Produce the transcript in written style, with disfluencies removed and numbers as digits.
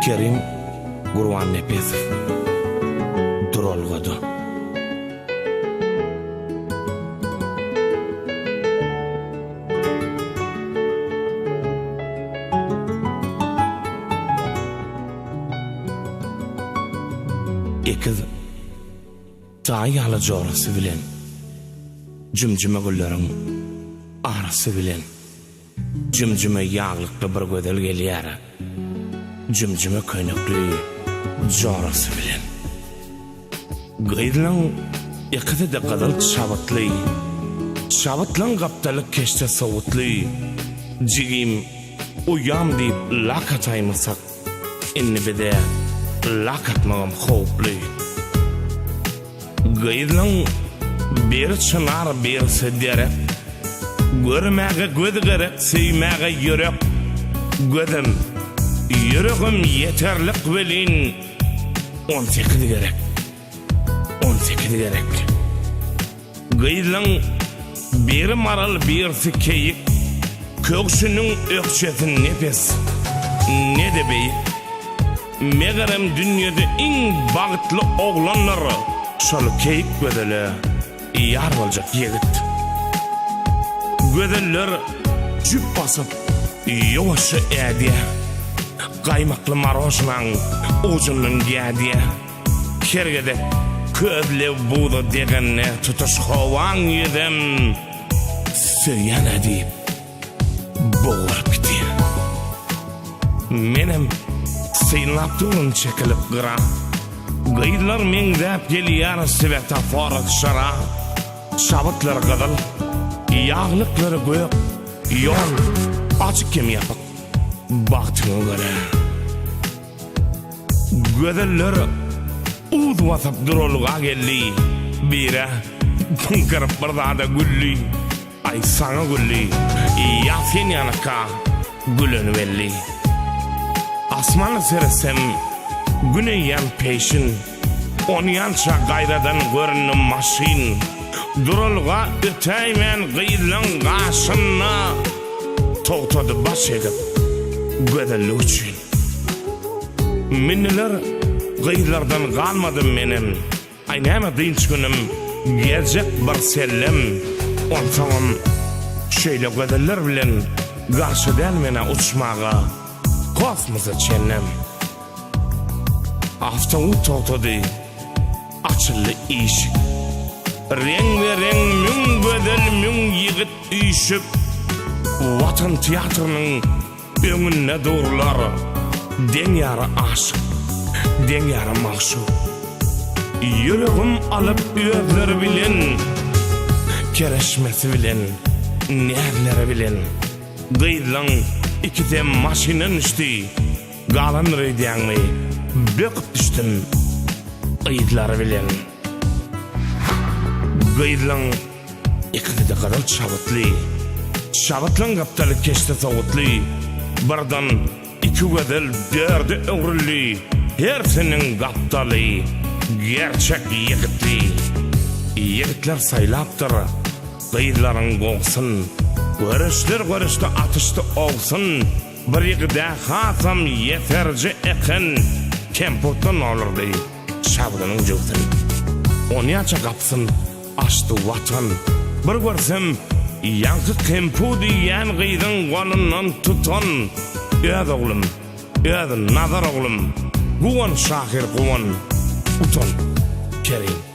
Kerim Gurwan Nepesov Durolgodu. Ekiz taýýaly jorasy bilen jümjüme güllerin arasy bilen jümjüme ýaglykly bir gödel gelýär. Jümjüme köynekli jorasy bilen gaýdylaň ekiz de gadal şabatly şabatlaň gapdalyk keşte sowutly jigim uyam diýip lakataýmysak inni bide lakatmagam howply gaýdylaň bir çınar bir sedere görmäge göz gerek seýmäge ýürek gödüm yüreğim yeterlik bilin 18 gerek 18 gerek gaýdylaň bir maral bir sikeyik köksünün ökçetin nepes ne de beyik megerem dünyada iň bagtly oglanlar şol keyik gödele ýar boljak ýigit gödeller jüp basyp ýowaşy ädiýe qaymakly marojnaň ujunyň gädiýe kergede ködle buğda degenne tutuş howaň ýedem söýene diýip boğurup gitdi menem seýnapdyryn çekilip gyra gaýdylar meňdäp gelýär svetoforat şara şabatlar gadal ýaglykları göýüp ýol açyk kem ýapyp baktyňa göre gödeller udwatyp durolga geldi bire kırıp bardada gülli ay sana gülli ýafyn ýanaka gülün belli asmana seresem güneýän peşin onyança gaýradan görünüm maşin durolga ötäýmen gaýdylaň gaşyna togtady baş egip gödeli üçin minneler gaýdylardan galmadym menem aýnama dynç günüm geljek bir sellem onsoňam şeýle gödeller bilen gaşy delmene uçmaga kosmosa çennem aftaňy togtady açyly işik reň müň gödel müň ýigit üýşüp watan teatrynyň öňüne durlar deň ýary aşyk deň ýary magşuk ýüregim alyp öýler bilen kereşmesi bilen näherleri bilen gaýdylaň ikide maşynyň üstü galan reýdäňmi böküp düşdüm gaýdylary bilen gaýdylaň ikide gadal şabatly şabatlaň gapdaly keşte sowutly bardan iki gödel dörde öwrüli hersiniň gapdaly gerçek ýigitli ýigitler saýlapdyr gaýdylaryň goňsyn görüşde atışdy olsun bir ýigide hasam yeterje eken kempotdan olurdy şabatynyň jogtyn onyaça gapsyn açdy watan bir görsem yankı kempu diyen gaýdyň golundan tutan öýd oglum öýd nazar oglum guwan şahir guwan utan Kerim